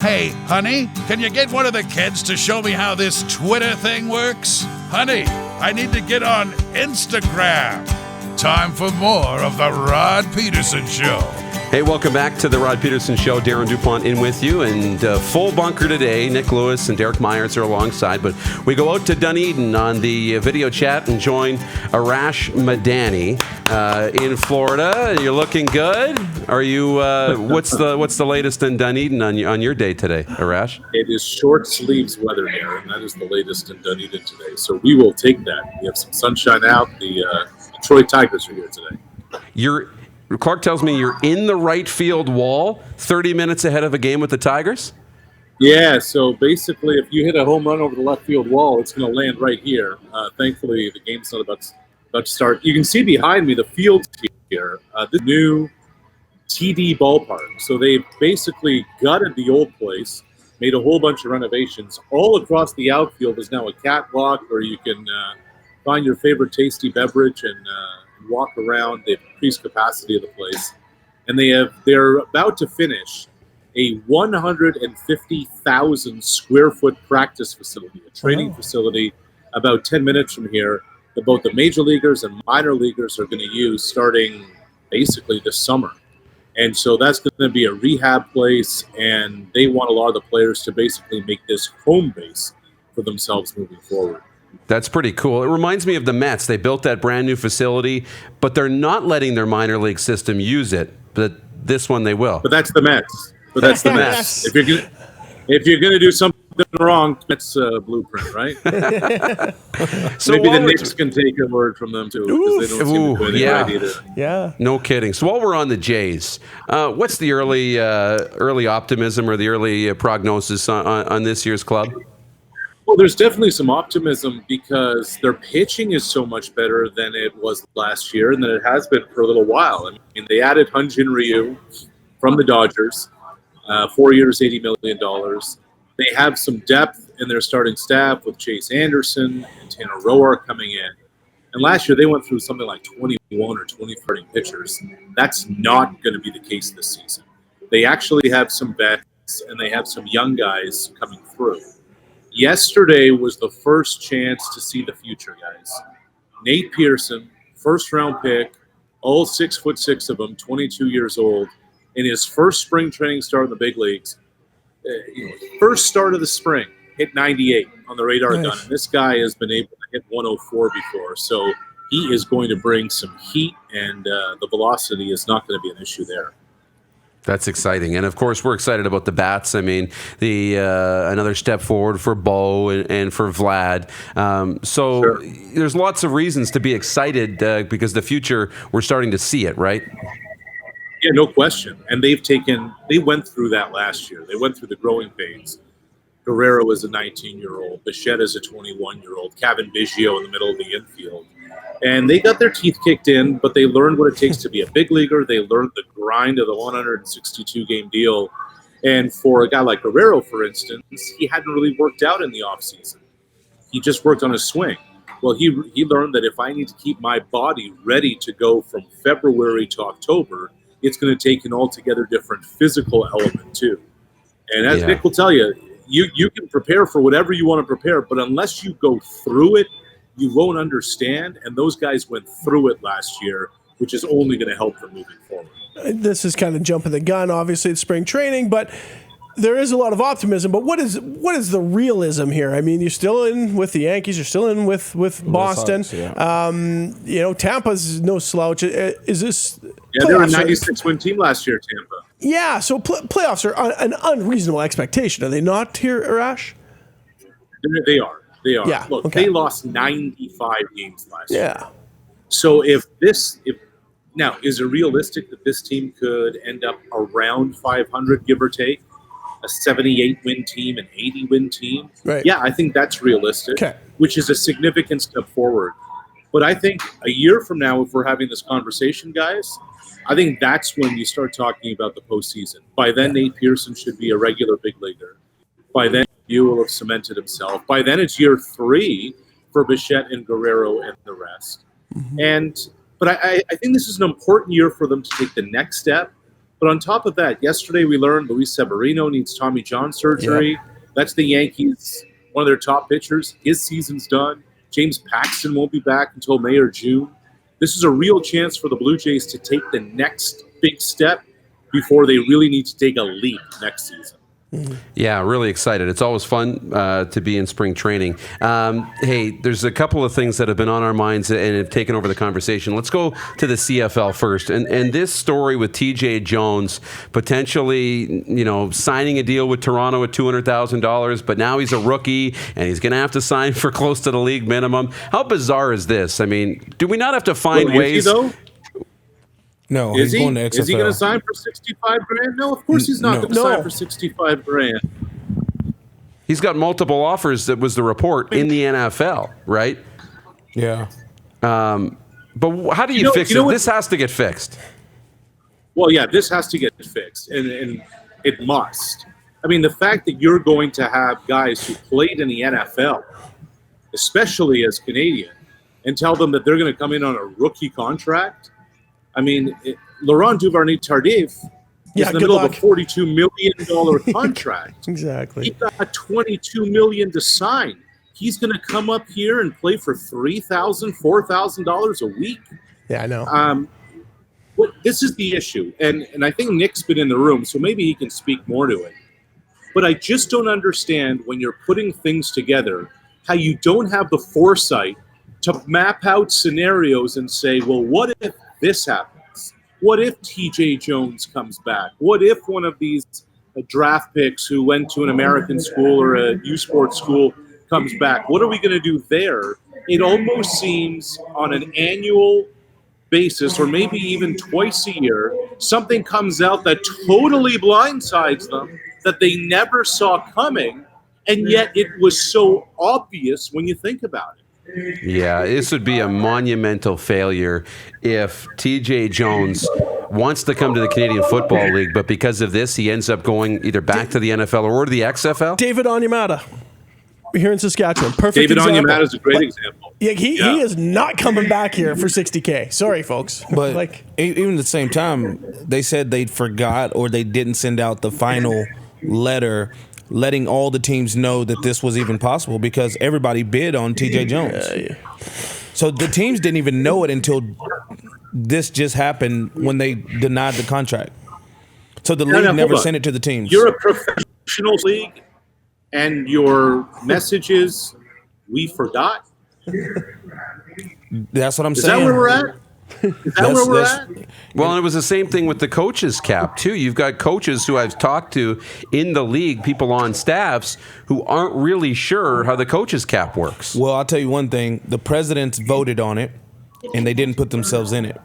Hey, honey, can you get one of the kids to show me how this Twitter thing works? Honey, I need to get on Instagram. Time for more of the Rod Pedersen Show. Hey, welcome back to the Rod Pedersen Show. Darren DuPont in with you, and full bunker today. Nick Lewis and Derek Myers are alongside, but we go out to Dunedin on the video chat and join Arash Madani in Florida. You're looking good. Are you? What's the latest in Dunedin on your day today, Arash? It is short sleeves weather here, and that is the latest in Dunedin today. So we will take that. We have some sunshine out. The Detroit Tigers are here today. Clark tells me you're in the right field wall 30 minutes ahead of a game with the Tigers? Yeah, so basically if you hit a home run over the left field wall, it's going to land right here. Thankfully, the game's not about to start. You can see behind me the field here, the new TD ballpark. So they basically gutted the old place, made a whole bunch of renovations. All across the outfield is now a catwalk where you can find your favorite tasty beverage and walk around. They've increased capacity of the place, and they're about to finish a 150,000 square foot practice facility, a training facility about 10 minutes from here that both the major leaguers and minor leaguers are going to use starting basically this summer. And so that's going to be a rehab place, and they want a lot of the players to basically make this home base for themselves moving forward. That's pretty cool. It reminds me of the Mets. They built that brand new facility, but they're not letting their minor league system use it. But this one they will. But that's the Mets. Mets. If you're gonna do something wrong, Mets blueprint, right? So maybe the Knicks can take a word from them too, because they don't seem to do anything right either. Yeah. No kidding. So while we're on the Jays, what's the early optimism or the early prognosis on this year's club? Well, there's definitely some optimism because their pitching is so much better than it was last year and than it has been for a little while. I mean, they added Hyun-Jin Ryu from the Dodgers, 4 years, $80 million. They have some depth in their starting staff with Chase Anderson and Tanner Roark coming in. And last year, they went through something like 21 or 20 starting pitchers. That's not going to be the case this season. They actually have some vets, and they have some young guys coming through. Yesterday was the first chance to see the future, guys. Nate Pedersen, first-round pick, all 6'6" of them, 22 years old, in his first spring training start in the big leagues. First start of the spring, hit 98 on the radar gun. And this guy has been able to hit 104 before, so he is going to bring some heat, and the velocity is not going to be an issue there. That's exciting. And, of course, we're excited about the bats. I mean, another step forward for Bo and for Vlad. So there's lots of reasons to be excited because the future, we're starting to see it, right? Yeah, no question. And they went through that last year. They went through the growing pains. Guerrero is a 19-year-old. Bichette is a 21-year-old. Kevin Biggio in the middle of the infield. And they got their teeth kicked in, but they learned what it takes to be a big leaguer. They learned the grind of the 162-game deal. And for a guy like Guerrero, for instance, he hadn't really worked out in the offseason. He just worked on his swing. Well, he learned that if I need to keep my body ready to go from February to October, it's going to take an altogether different physical element too. And as Nick will tell you, you can prepare for whatever you want to prepare, but unless you go through it, you won't understand, and those guys went through it last year, which is only going to help them moving forward. This is kind of jumping the gun. Obviously, it's spring training, but there is a lot of optimism. But what is the realism here? I mean, you're still in with the Yankees. You're still in with Boston. Tampa's no slouch. Is this? Yeah, they were a 96-win team last year, Tampa. Yeah, so playoffs are an unreasonable expectation, are they not here, Arash? They are. Yeah, Look, they lost 95 games last year. Yeah. So if now, is it realistic that this team could end up around 500, give or take? A 78-win team, an 80-win team? Right. Yeah, I think that's realistic, which is a significant step forward. But I think a year from now, if we're having this conversation, guys, I think that's when you start talking about the postseason. By then, Nate Pedersen should be a regular big leaguer. By then, you will have cemented himself. By then, it's year 3 for Bichette and Guerrero and the rest. But I think this is an important year for them to take the next step But on top of that, yesterday we learned Luis Severino needs Tommy John surgery. Yep. That's the Yankees, one of their top pitchers. His season's done. James Paxton won't be back until May or June. This is a real chance for the Blue Jays to take the next big step before they really need to take a leap next season. Yeah, really excited. It's always fun to be in spring training. Hey, there's a couple of things that have been on our minds and have taken over the conversation. Let's go to the CFL first. And this story with TJ Jones potentially, signing a deal with Toronto at $200,000, but now he's a rookie and he's going to have to sign for close to the league minimum. How bizarre is this? I mean, do we not have to find ways? Is he, though? No, is he's he? going to XFL. Is he going to sign for $65,000? No, of course he's not going to sign for $65,000. He's got multiple offers. That was the report in the NFL, right? Yeah. But how do you fix it? This has to get fixed. Well, yeah, this has to get fixed, and it must. I mean, the fact that you're going to have guys who played in the NFL, especially as Canadian, and tell them that they're going to come in on a rookie contract. I mean, Laurent Duvernay-Tardif is in the middle of a $42 million contract. Exactly. He got $22 million to sign. He's going to come up here and play for $3,000, $4,000 a week. Yeah, I know. This is the issue, and I think Nick's been in the room, so maybe he can speak more to it. But I just don't understand when you're putting things together how you don't have the foresight to map out scenarios and say, well, what if this happens? What if TJ Jones comes back? What if one of these draft picks who went to an American school or a U Sports school comes back? What are we going to do there? It almost seems on an annual basis, or maybe even twice a year, something comes out that totally blindsides them that they never saw coming, and yet it was so obvious when you think about it. Yeah, this would be a monumental failure if TJ Jones wants to come to the Canadian Football League, but because of this, he ends up going either back to the NFL or to the XFL. David Onyemata here in Saskatchewan. Perfect David example. Onyemata is a great example. Yeah, he is not coming back here for $60K. Sorry, folks. But even at the same time, they said they forgot or they didn't send out the final letter letting all the teams know that this was even possible because everybody bid on TJ Jones. So the teams didn't even know it until this just happened when they denied the contract. So the league never sent it to the teams. You're a professional league, and your message is, we forgot? That's what I'm saying. Is that where we're at? Is that where we're at? Well, and it was the same thing with the coaches cap, too. You've got coaches who I've talked to in the league, people on staffs, who aren't really sure how the coaches cap works. Well, I'll tell you one thing. The presidents voted on it, and they didn't put themselves in it.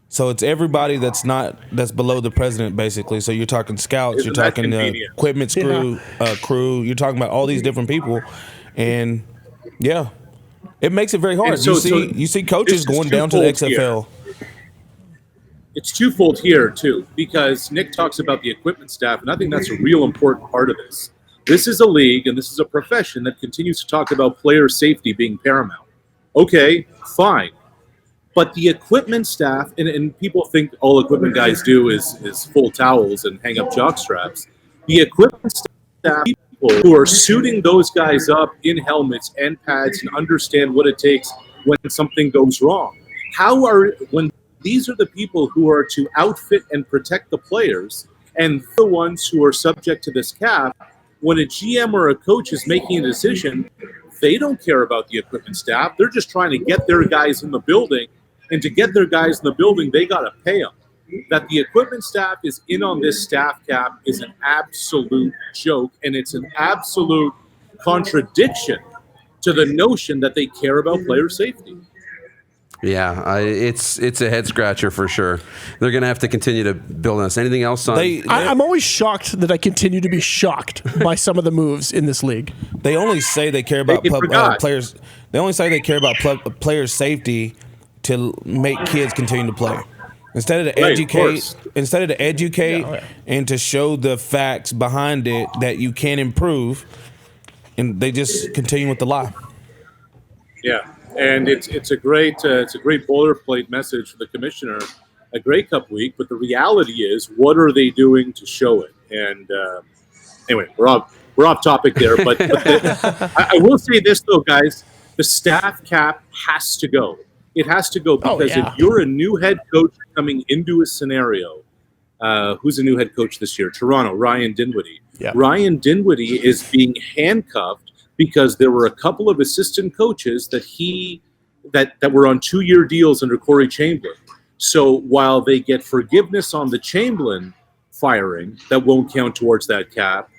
So it's everybody that's below the president, basically. So you're talking scouts, you're talking equipment crew, you're talking about all these different people. And, yeah. It makes it very hard. You see coaches going down to the XFL. Here. It's twofold here, too, because Nick talks about the equipment staff, and I think that's a real important part of this. This is a league, and this is a profession that continues to talk about player safety being paramount. Okay, fine. But the equipment staff, and people think all equipment guys do is full towels and hang up jock straps. The equipment staff who are suiting those guys up in helmets and pads and understand what it takes when something goes wrong. When these are the people who are to outfit and protect the players and the ones who are subject to this cap, when a GM or a coach is making a decision, they don't care about the equipment staff. They're just trying to get their guys in the building, and to get their guys in the building, they got to pay them. That the equipment staff is in on this staff cap is an absolute joke, and it's an absolute contradiction to the notion that they care about player safety. Yeah, it's a head scratcher for sure. They're going to have to continue to build on this. Anything else on? I'm always shocked that I continue to be shocked by some of the moves in this league. They only say they care about players. They only say they care about player safety to make kids continue to play. Instead of to educate and to show the facts behind it that you can improve, and they just continue with the lie. Yeah, and it's a great boilerplate message for the commissioner a Grey Cup week, but the reality is, what are they doing to show it? And anyway, we're off topic there, but I will say this though, guys: the staff cap has to go. It has to go because if you're a new head coach coming into a scenario, who's a new head coach this year? Toronto, Ryan Dinwiddie. Yeah. Ryan Dinwiddie is being handcuffed because there were a couple of assistant coaches that were on 2-year deals under Corey Chamberlain. So while they get forgiveness on the Chamberlain firing, that won't count towards that cap,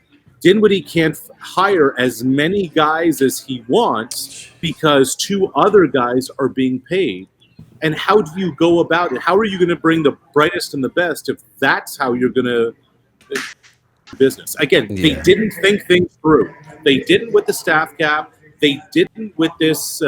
Dinwiddie can't hire as many guys as he wants because 2 other guys are being paid. And how do you go about it? How are you going to bring the brightest and the best if that's how you're going to business? Again, they didn't think things through. They didn't with the staff cap. They didn't with this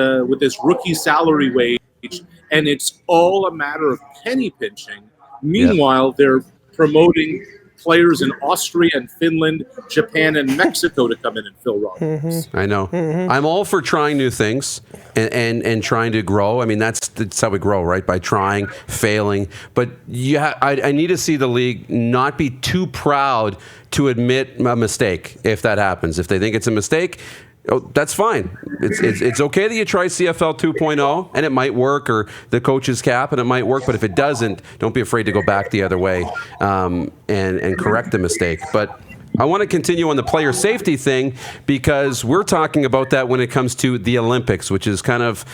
rookie salary wage. And it's all a matter of penny pinching. Meanwhile, they're promoting players in Austria and Finland, Japan, and Mexico to come in and fill roles. I know. I'm all for trying new things and trying to grow. I mean, that's how we grow, right? By trying, failing. But I need to see the league not be too proud to admit a mistake if that happens. If they think it's a mistake, that's fine. It's okay that you try CFL 2.0 and it might work, or the coach's cap and it might work. But if it doesn't, don't be afraid to go back the other way and correct the mistake. But I want to continue on the player safety thing because we're talking about that when it comes to the Olympics, which has kind of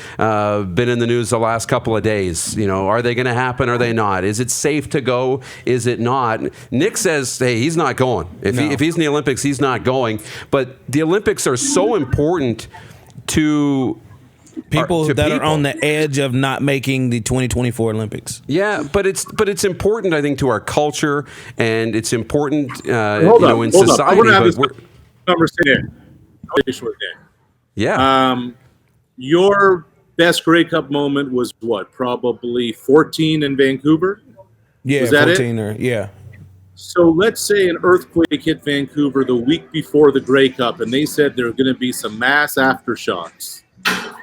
been in the news the last couple of days. You know, are they going to happen? Are they not? Is it safe to go? Is it not? Nick says, hey, he's not going. If he's in the Olympics, he's not going. But the Olympics are so important to people that are on the edge of not making the 2024 Olympics. Yeah, but it's important, I think, to our culture, and it's important, in society. I want to have this conversation with Nick. Yeah. Your best Grey Cup moment was what? Probably 14 in Vancouver? Yeah, was that 14 it? Yeah. So let's say an earthquake hit Vancouver the week before the Grey Cup, and they said there are going to be some mass aftershocks.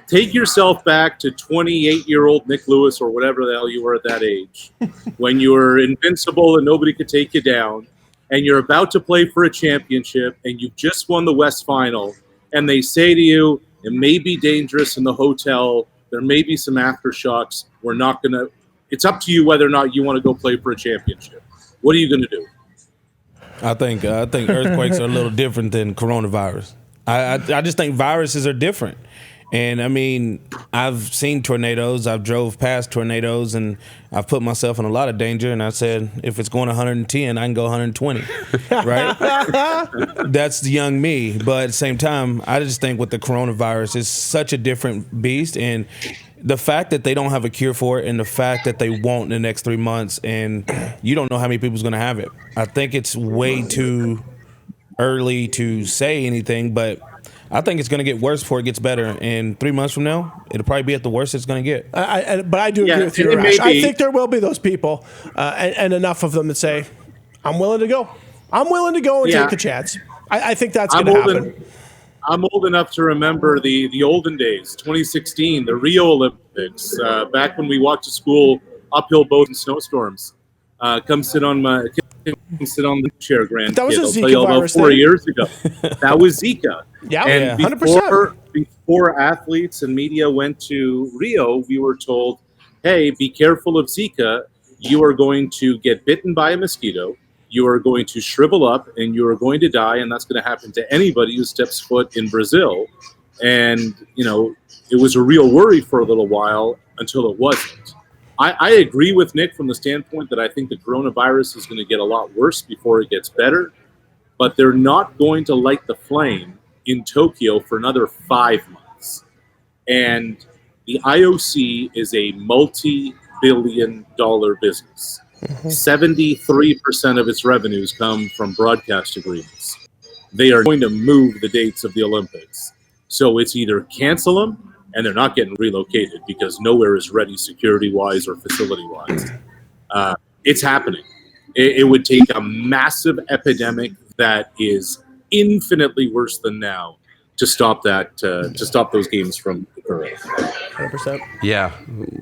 Take yourself back to 28-year-old Nick Lewis or whatever the hell you were at that age, when you were invincible and nobody could take you down, and you're about to play for a championship, and you've just won the West Final, and they say to you, it may be dangerous in the hotel, there may be some aftershocks, we're not going to – it's up to you whether or not you want to go play for a championship. What are you going to do? I think earthquakes are a little different than coronavirus. I just think viruses are different. And I mean, I've seen tornadoes. I've drove past tornadoes, and I've put myself in a lot of danger. And I said, if it's going 110, I can go 120, right? That's the young me. But at the same time, I just think with the coronavirus, it's such a different beast. And the fact that they don't have a cure for it, and the fact that they won't in the next 3 months, and you don't know how many people's going to have it. I think it's way too early to say anything, but I think it's going to get worse before it gets better. And 3 months from now, it'll probably be at the worst it's going to get. But I do agree with you, Arash. I think there will be those people, and enough of them that say, I'm willing to go. I'm willing to go and take the chance. I think that's going to happen. I'm old enough to remember the olden days, 2016, the Rio Olympics, back when we walked to school uphill both in snowstorms. Come sit on the chair, grandkid. That was a Zika virus about 4 years ago. That was Zika. Yeah, and 100%. Before athletes and media went to Rio, we were told, hey, be careful of Zika. You are going to get bitten by a mosquito. You are going to shrivel up, and you are going to die, and that's going to happen to anybody who steps foot in Brazil. And, it was a real worry for a little while until it wasn't. I agree with Nick from the standpoint that I think the coronavirus is going to get a lot worse before it gets better, but they're not going to light the flame in Tokyo for another 5 months. The IOC is a multi-billion-dollar business. 73% of its revenues come from broadcast agreements. They are going to move the dates of the Olympics. So it's either cancel them, and they're not getting relocated because nowhere is ready security-wise or facility-wise. It's happening. It would take a massive epidemic that is infinitely worse than now to stop that, to stop those games from Correct. 100%. Yeah,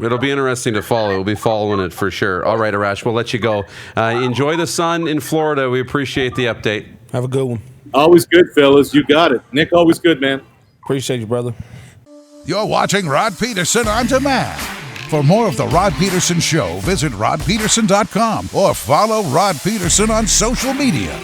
it'll be interesting to follow. We'll be following it for sure. All right, Arash, we'll let you go. Enjoy the sun in Florida. We appreciate the update. Have a good one. Always good, fellas. You got it. Nick, always good, man. Appreciate you, brother. You're watching Rod Pedersen On Demand. For more of The Rod Pedersen Show, visit rodpedersen.com or follow Rod Pedersen on social media.